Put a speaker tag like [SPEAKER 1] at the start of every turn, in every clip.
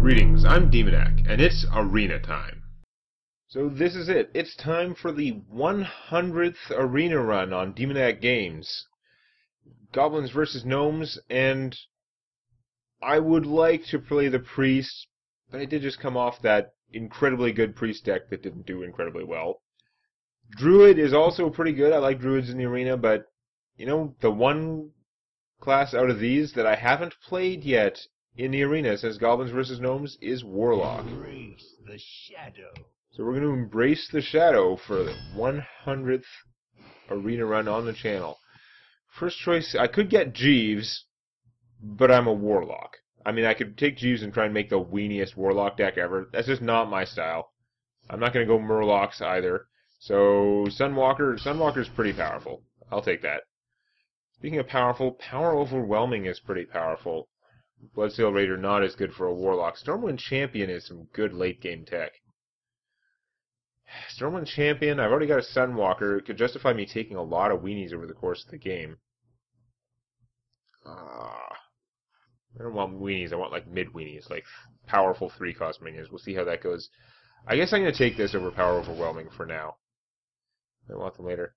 [SPEAKER 1] Greetings, I'm Demonac, and it's Arena time. So this is it. It's time for the 100th Arena run on Demonac Games. Goblins vs. Gnomes, and I would like to play the Priest, but I did just come off that incredibly good Priest deck that didn't do incredibly well. Druid is also pretty good. I like Druids in the Arena, but, you know, the one class out of these that I haven't played yet in the Arena since Goblins vs. Gnomes is Warlock.
[SPEAKER 2] Embrace the shadow.
[SPEAKER 1] So we're going to embrace the shadow for the 100th Arena run on the channel. First choice, I could get Jeeves, but I'm a Warlock. I mean, I could take Jeeves and try and make the weeniest Warlock deck ever. That's just not my style. I'm not going to go Murlocs either. So Sunwalker's pretty powerful. I'll take that. Speaking of powerful, Power Overwhelming is pretty powerful. Bloodseal Raider not as good for a Warlock. Stormwind Champion is some good late game tech. Stormwind Champion, I've already got a Sunwalker. It could justify me taking a lot of weenies over the course of the game. I don't want weenies, I want like mid-weenies, like powerful 3-cost minions. We'll see how that goes. I guess I'm going to take this over Power Overwhelming for now. I want them later.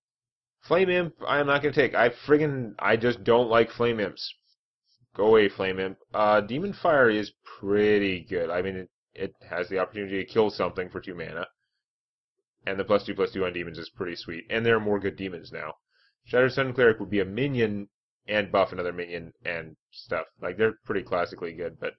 [SPEAKER 1] Flame Imp, I am not going to take. I just don't like Flame Imps. Go away, Flame Imp. Demon Fire is pretty good. I mean, it has the opportunity to kill something for 2 mana. And the +2/+2 on demons is pretty sweet. And there are more good demons now. Shattered Sun Cleric would be a minion and buff another minion and stuff. Like, they're pretty classically good, but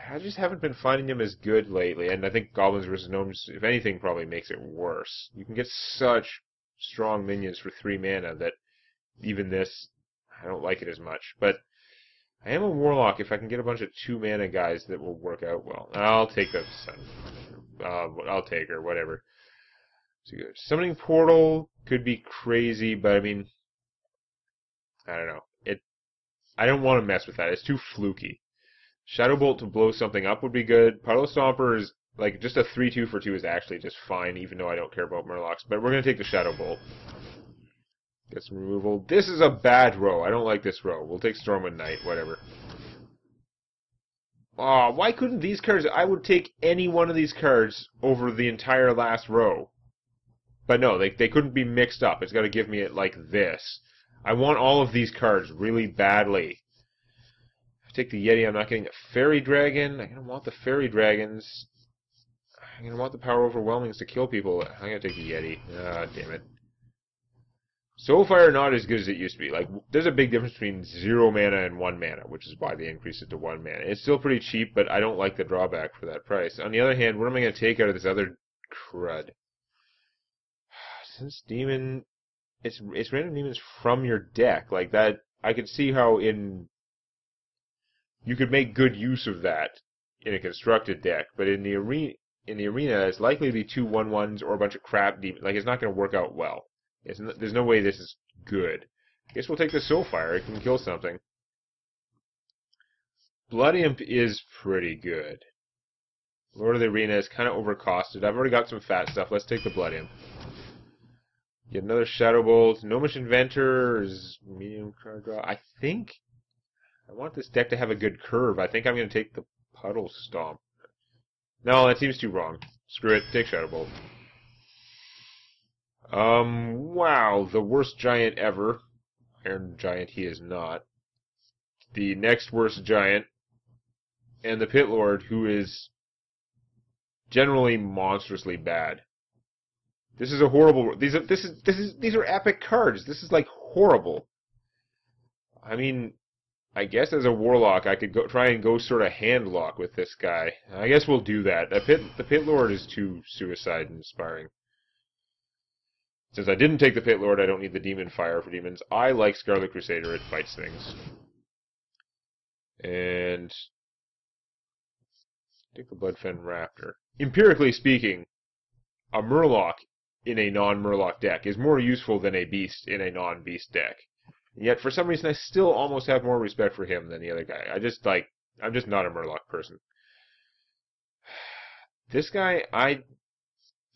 [SPEAKER 1] I just haven't been finding them as good lately. And I think Goblins vs. Gnomes, if anything, probably makes it worse. You can get such strong minions for 3 mana that even this, I don't like it as much. But I am a Warlock. If I can get a bunch of 2 mana guys, that will work out well. I'll take the Sun. I'll take her, whatever. So good. Summoning Portal could be crazy, but I mean, I don't know. I don't want to mess with that. It's too fluky. Shadow Bolt to blow something up would be good. Puddle Stomper is, like, just a 3/2 for 2 is actually just fine, even though I don't care about Murlocs. But we're going to take the Shadow Bolt. Get some removal. This is a bad row. I don't like this row. We'll take Stormwind Knight, whatever. Aw, why couldn't these cards... I would take any one of these cards over the entire last row. But no, they couldn't be mixed up. It's got to give me it like this. I want all of these cards really badly. If I take the Yeti, I'm not getting the Fairy Dragon. I'm going to want the Fairy Dragons. I'm going to want the Power Overwhelmings to kill people. I'm going to take the Yeti. Ah, damn it. Soulfire not as good as it used to be. Like, there's a big difference between 0 mana and 1 mana, which is why they increased it to 1 mana. It's still pretty cheap, but I don't like the drawback for that price. On the other hand, what am I going to take out of this other crud? Since Demon, it's random demons from your deck. Like that, I could see how you could make good use of that in a constructed deck, but in the arena, it's likely to be 2 1/1s or a bunch of crap demons. Like, it's not going to work out well. There's no way this is good. I guess we'll take the Soulfire. It can kill something. Blood Imp is pretty good. Lord of the Arena is kind of overcosted. I've already got some fat stuff. Let's take the Blood Imp. Get another Shadow Bolt. Gnomish Inventor is medium card draw. I think I want this deck to have a good curve. I think I'm going to take the Puddle Stomp. No, that seems too wrong. Screw it. Take Shadow Bolt. Wow, the worst giant ever. Iron Giant he is not. The next worst giant. And the Pit Lord, who is generally monstrously bad. This is a horrible... These are epic cards. This is, like, horrible. I mean, I guess as a Warlock, I could try and go sort of handlock with this guy. I guess we'll do that. The Pit Lord is too suicide-inspiring. Since I didn't take the Pit Lord, I don't need the Demon Fire for demons. I like Scarlet Crusader. It fights things. And take the Bloodfen Raptor. Empirically speaking, a Murloc in a non-Murloc deck is more useful than a Beast in a non-Beast deck. And yet, for some reason, I still almost have more respect for him than the other guy. I'm just not a Murloc person. This guy, I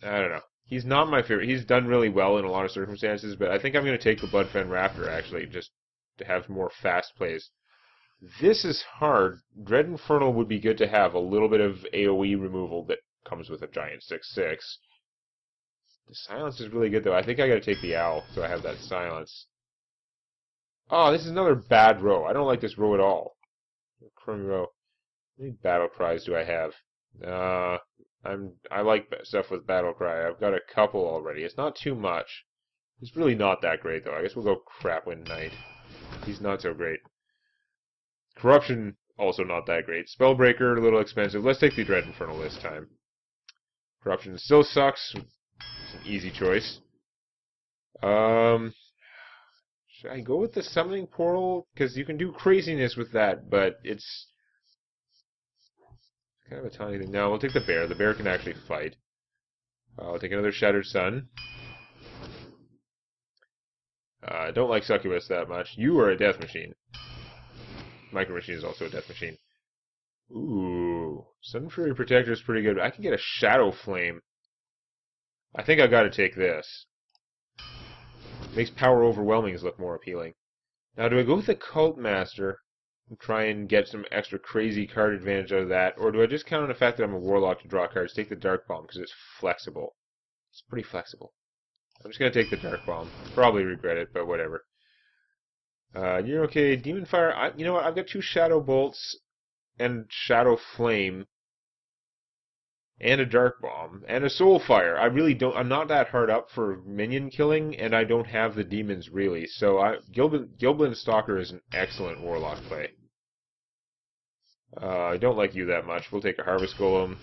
[SPEAKER 1] don't know. He's not my favorite. He's done really well in a lot of circumstances, but I think I'm going to take the Bloodfen Raptor, actually, just to have more fast plays. This is hard. Dread Infernal would be good to have. A little bit of AoE removal that comes with a giant 6/6. The silence is really good, though. I think I gotta take the owl, so I have that silence. Oh, this is another bad row. I don't like this row at all. Crummy row. How many battle cries do I have? I like stuff with battle cry. I've got a couple already. It's not too much. It's really not that great, though. I guess we'll go Crapwind Knight. He's not so great. Corruption, also not that great. Spellbreaker, a little expensive. Let's take the Dread Infernal this time. Corruption still sucks. It's an easy choice. Should I go with the Summoning Portal? Because you can do craziness with that, but it's kind of a tiny thing. No, we'll take the bear. The bear can actually fight. I'll take another Shattered Sun. I don't like Succubus that much. You are a death machine. Micro Machine is also a death machine. Ooh. Sun Fury Protector is pretty good. I can get a Shadow Flame. I think I gotta take this. Makes Power Overwhelmings look more appealing. Now, do I go with the Cult Master and try and get some extra crazy card advantage out of that, or do I just count on the fact that I'm a Warlock to draw cards, take the Dark Bomb, because it's flexible. It's pretty flexible. I'm just gonna take the Dark Bomb. Probably regret it, but whatever. You're okay. Demon Fire. You know what? I've got 2 Shadow Bolts and Shadow Flame and a Dark Bomb and a Soul Fire. I really don't. I'm not that hard up for minion killing, and I don't have the demons really. So Goblin Stalker is an excellent Warlock play. I don't like you that much. We'll take a Harvest Golem.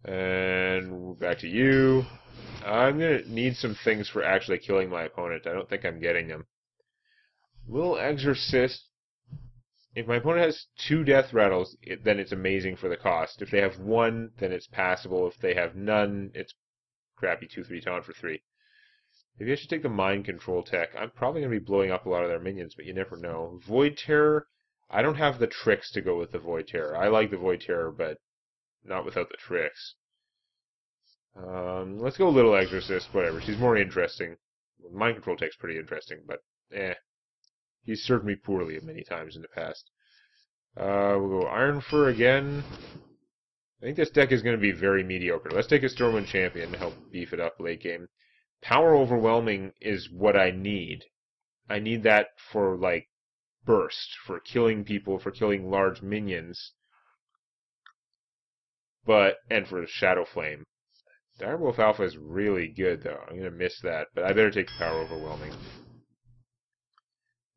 [SPEAKER 1] And back to you. I'm going to need some things for actually killing my opponent. I don't think I'm getting them. Little Exorcist. If my opponent has 2 Death Rattles, then it's amazing for the cost. If they have 1, then it's passable. If they have none, it's crappy 2/3 taunt for 3. Maybe I should take the Mind Control tech. I'm probably going to be blowing up a lot of their minions, but you never know. Void Terror. I don't have the tricks to go with the Void Terror. I like the Void Terror, but not without the tricks. Let's go Little Exorcist, whatever. She's more interesting. Mind Control tech's pretty interesting, but he's served me poorly many times in the past. We'll go Iron Fur again. I think this deck is going to be very mediocre. Let's take a Stormwind Champion to help beef it up late game. Power Overwhelming is what I need. I need that for, like, burst, for killing people, for killing large minions. And for Shadow Flame. Direwolf Alpha is really good, though. I'm going to miss that, but I better take the Power Overwhelming.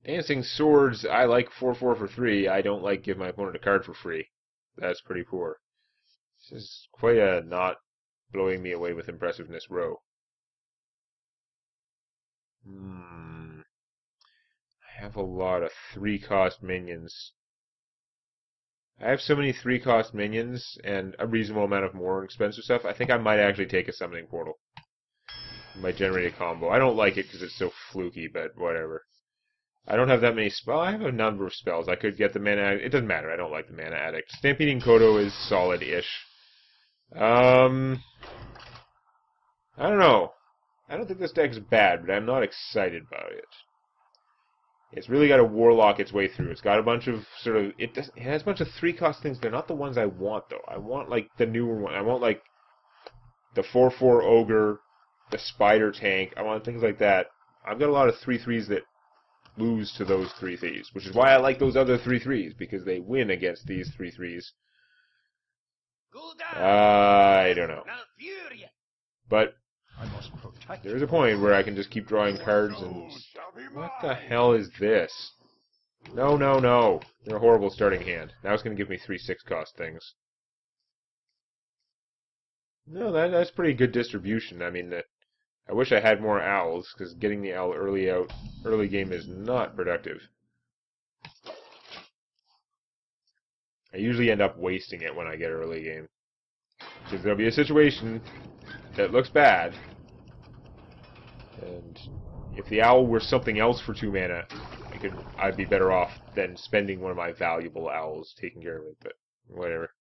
[SPEAKER 1] Dancing Swords, I like 4/4 for 3. I don't like give my opponent a card for free. That's pretty poor. This is quite a not blowing me away with impressiveness row. I have a lot of 3-cost minions. I have so many 3-cost minions and a reasonable amount of more expensive stuff, I think I might actually take a Summoning Portal. It might generate a combo. I don't like it because it's so fluky, but whatever. I don't have that many spells. I have a number of spells. I could get the Mana Addict. It doesn't matter. I don't like the Mana Addict. Stampeding Kodo is solid-ish. I don't know. I don't think this deck is bad, but I'm not excited about it. It's really got to Warlock its way through. It's got a bunch of sort of... It has a bunch of 3-cost things. They're not the ones I want, though. I want, like, the newer one. I want, like, the 4/4 Ogre, the Spider Tank. I want things like that. I've got a lot of 3/3s that lose to those 3/3s, which is why I like those other 3/3s, because they win against these 3/3s. I don't know. But there's a point where I can just keep drawing cards and... What the hell is this? No, no, no. They're a horrible starting hand. Now it's going to give me 3 6-cost things. No, that's pretty good distribution. I mean, I wish I had more owls, because getting the owl early game is not productive. I usually end up wasting it when I get early game. Because there'll be a situation that looks bad, and if the owl were something else for 2 mana, I'd be better off than spending one of my valuable owls taking care of it, but whatever.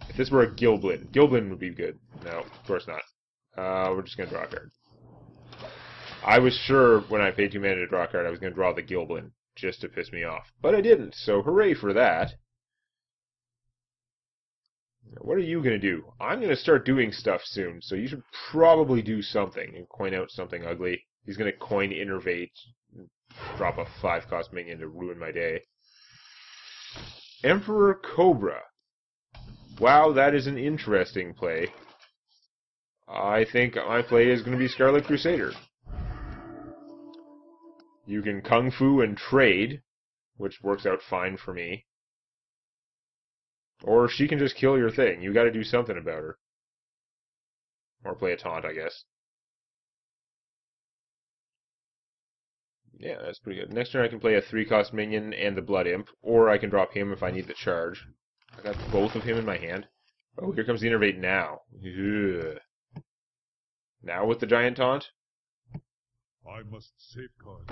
[SPEAKER 1] If this were a Goblin would be good. No, of course not. We're just going to draw a card. I was sure when I paid 2 mana to draw a card I was going to draw the Goblin, just to piss me off. But I didn't, so hooray for that. What are you going to do? I'm going to start doing stuff soon, so you should probably do something and coin out something ugly. He's going to coin Innervate, drop a 5-cost minion to ruin my day. Emperor Cobra. Wow, that is an interesting play. I think my play is going to be Scarlet Crusader. You can Kung Fu and trade, which works out fine for me. Or she can just kill your thing. You got to do something about her. Or play a taunt, I guess. Yeah, that's pretty good. Next turn I can play a 3-cost minion and the Blood Imp, or I can drop him if I need the charge. I got both of him in my hand. Oh, here comes the Innervate now. Ugh. Now with the Giant Taunt?
[SPEAKER 2] I must safeguard.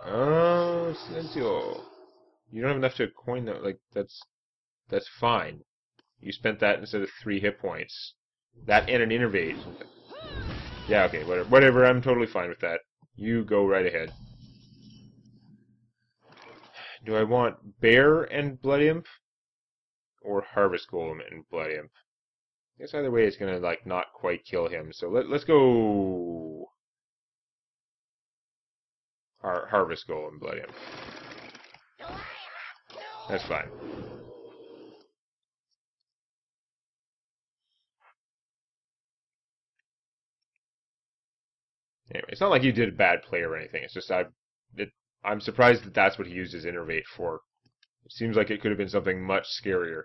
[SPEAKER 1] Oh, Silencio. You don't have enough to coin that. Like, that's fine. You spent that instead of 3 hit points. That and an Innervate. Yeah, okay, whatever. I'm totally fine with that. You go right ahead. Do I want Bear and Blood Imp? Or Harvest Golem and Blood Imp? I guess either way it's gonna, like, not quite kill him. So let's go... Harvest Golem, Blood Imp. That's fine. Anyway, it's not like you did a bad play or anything. It's just I'm surprised that that's what he used his Innervate for. It seems like it could have been something much scarier.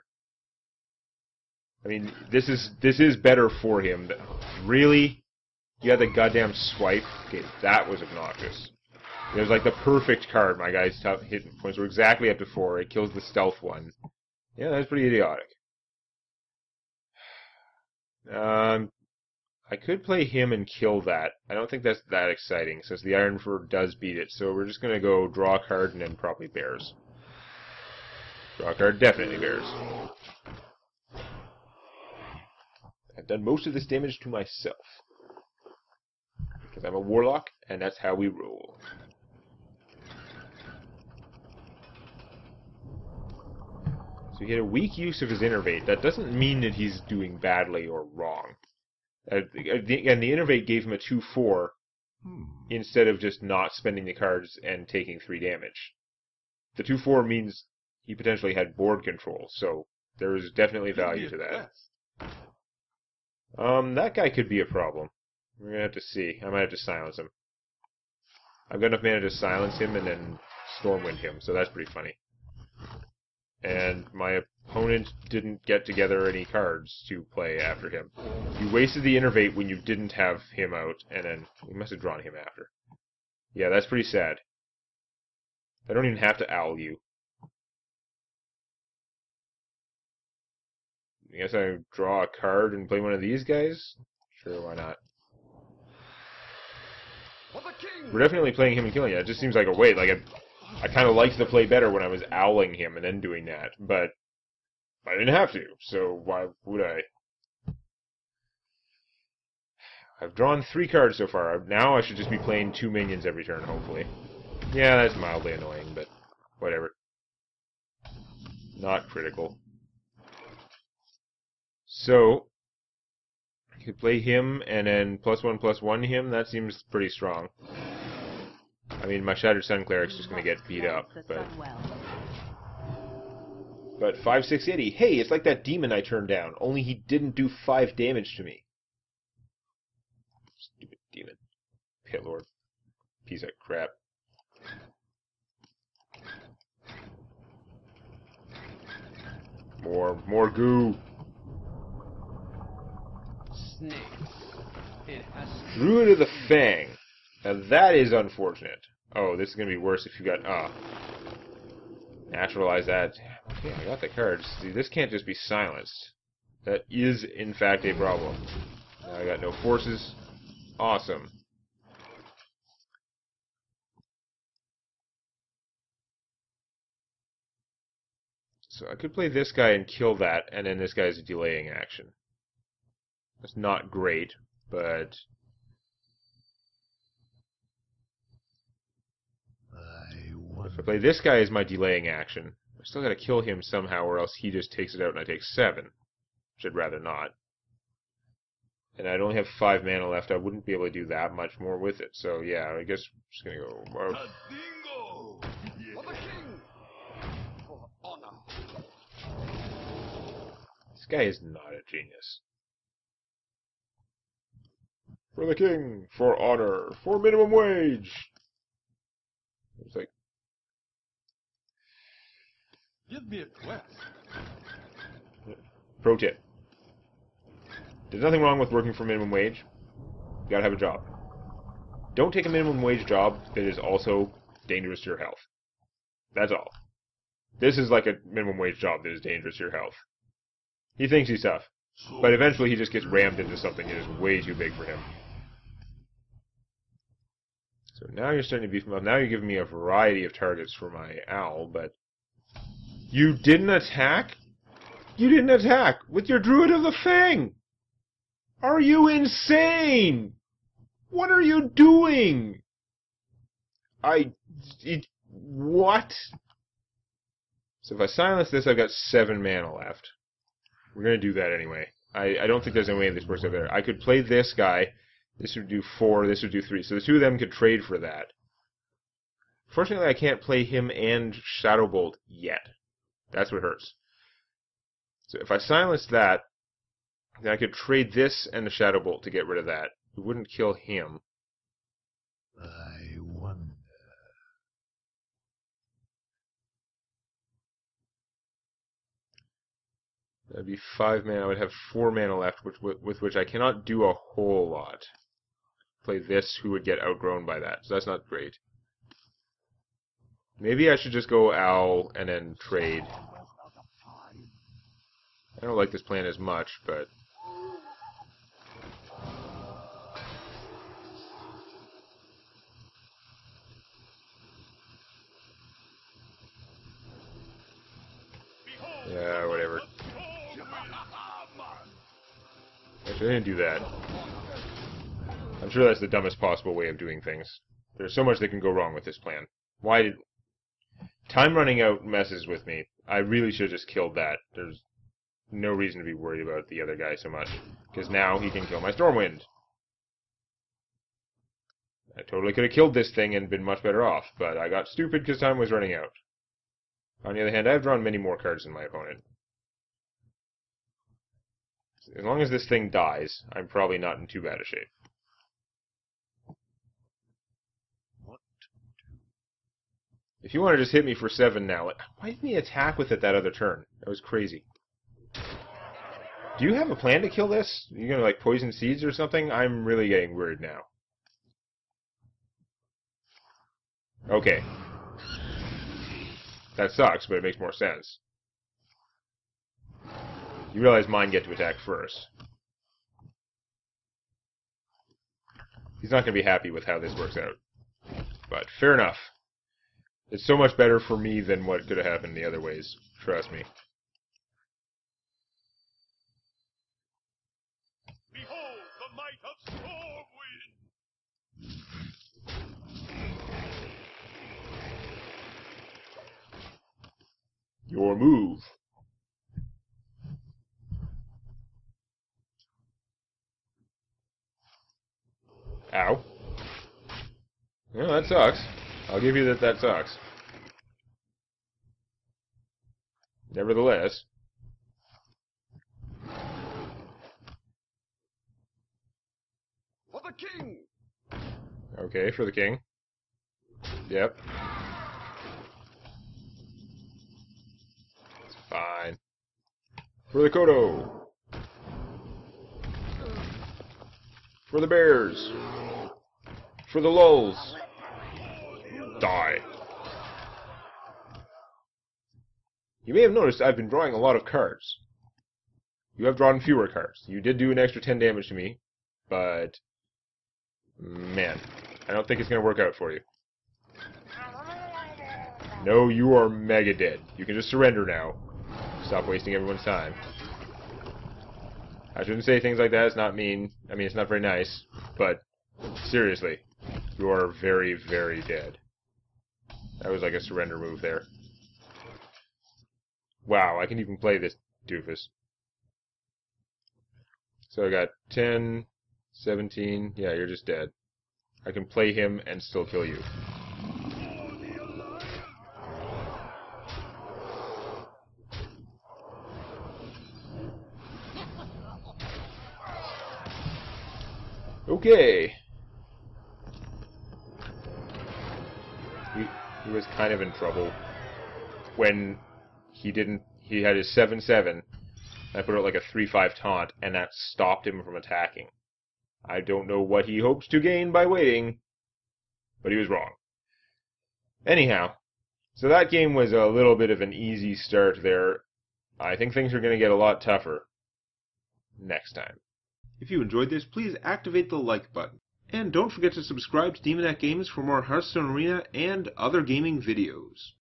[SPEAKER 1] I mean, this is better for him. Really? You had the goddamn swipe? Okay, that was obnoxious. It was like the perfect card. My guy's hit points were exactly up to 4. It kills the stealth one. Yeah, that's pretty idiotic. I could play him and kill that. I don't think that's that exciting, since the Ironfur does beat it. So we're just going to go draw a card and then probably bears. Draw a card, definitely bears. I've done most of this damage to myself. Because I'm a Warlock, and that's how we roll. So he had a weak use of his Innervate. That doesn't mean that he's doing badly or wrong. And the Innervate gave him a 2/4 instead of just not spending the cards and taking 3 damage. The 2/4 means he potentially had board control, so there is definitely value to that. That guy could be a problem. We're gonna have to see. I might have to silence him. I've got enough mana to silence him and then Stormwind him, so that's pretty funny. And my opponent didn't get together any cards to play after him. You wasted the Innervate when you didn't have him out, and then we must have drawn him after. Yeah, that's pretty sad. I don't even have to owl you. I guess I draw a card and play one of these guys? Sure, why not? We're definitely playing him and killing it. It just seems like a wait. Like I kind of liked the play better when I was owling him and then doing that, but I didn't have to, so why would I? I've drawn 3 cards so far. Now I should just be playing 2 minions every turn, hopefully. Yeah, that's mildly annoying, but whatever. Not critical. So, I could play him and then +1/+1 him. That seems pretty strong. I mean, my Shattered Sun Cleric's just going to get beat up, but 5/6/80. Hey, it's like that demon I turned down, only he didn't do 5 damage to me. Stupid demon. Pit Lord. Piece of crap. More goo.
[SPEAKER 2] Snakes. It has
[SPEAKER 1] Druid of the Fang. Now that is unfortunate. Oh, this is going to be worse if you got... Naturalize that. Okay, I got the cards. See, this can't just be silenced. That is, in fact, a problem. Now I got no forces. Awesome. So I could play this guy and kill that, and then this guy's a delaying action. That's not great, but...
[SPEAKER 2] I once
[SPEAKER 1] if I play this guy as my delaying action, I still gotta kill him somehow, or else he just takes it out and I take 7. Which I'd rather not. And I'd only have 5 mana left. I wouldn't be able to do that much more with it. So yeah, I guess I'm just gonna go.
[SPEAKER 2] Dingo! For the king! For honor!
[SPEAKER 1] This guy is not a genius. For the king, for honor, for minimum wage. It's like,
[SPEAKER 2] Give me a quest.
[SPEAKER 1] pro tip. There's nothing wrong with working for minimum wage. You gotta have a job. Don't take a minimum wage job that is also dangerous to your health. That's all. This is like a minimum wage job that is dangerous to your health. He thinks he's tough, but eventually he just gets rammed into something that is way too big for him. So now you're starting to beef him up. Now you're giving me a variety of targets for my owl, but you didn't attack? You didn't attack with your Druid of the Fang! Are you insane? What are you doing? What? So if I silence this, I've got 7 mana left. We're going to do that anyway. I don't think there's any way this works out there. I could play this guy. This would do 4, this would do 3. So the two of them could trade for that. Fortunately, I can't play him and Shadowbolt yet. That's what hurts. So if I silence that, then I could trade this and the Shadowbolt to get rid of that. It wouldn't kill him.
[SPEAKER 2] I wonder.
[SPEAKER 1] That'd be 5 mana. I would have 4 mana left, with which I cannot do a whole lot. Play this, who would get outgrown by that. So that's not great. Maybe I should just go Owl and then trade. I don't like this plan as much, but... yeah, whatever. Actually, I didn't do that. I'm sure that's the dumbest possible way of doing things. There's so much that can go wrong with this plan. Why did... Time running out messes with me. I really should have just killed that. There's no reason to be worried about the other guy so much. Because now he can kill my Stormwind. I totally could have killed this thing and been much better off, but I got stupid because time was running out. On the other hand, I've drawn many more cards than my opponent. As long as this thing dies, I'm probably not in too bad a shape. If you want to just hit me for 7 now, why didn't he attack with it that other turn? That was crazy. Do you have a plan to kill this? Are you going to, like, poison seeds or something? I'm really getting worried now. Okay. That sucks, but it makes more sense. You realize mine get to attack first. He's not going to be happy with how this works out. But fair enough. It's so much better for me than what could have happened the other ways. Trust me.
[SPEAKER 2] Behold the might of Stormwind!
[SPEAKER 1] Your move. Ow. Well, that sucks. I'll give you that sucks. Nevertheless.
[SPEAKER 2] For the king!
[SPEAKER 1] Okay, for the king. Yep. It's fine. For the Kodo. For the bears. For the lulls. Die. You may have noticed I've been drawing a lot of cards. You have drawn fewer cards. You did do an extra 10 damage to me, but... man, I don't think it's going to work out for you. No, you are mega dead. You can just surrender now. Stop wasting everyone's time. I shouldn't say things like that. It's not mean. I mean, it's not very nice. But, seriously, you are very, very dead. That was like a surrender move there. Wow, I can even play this doofus. So I got 10, 17. Yeah, you're just dead. I can play him and still kill you. Okay. He was kind of in trouble when he had his 7/7. I put out like a 3/5 taunt, and that stopped him from attacking. I don't know what he hopes to gain by waiting, but he was wrong. Anyhow, so that game was a little bit of an easy start there. I think things are going to get a lot tougher next time. If you enjoyed this, please activate the like button. And don't forget to subscribe to Demonet Games for more Hearthstone Arena and other gaming videos.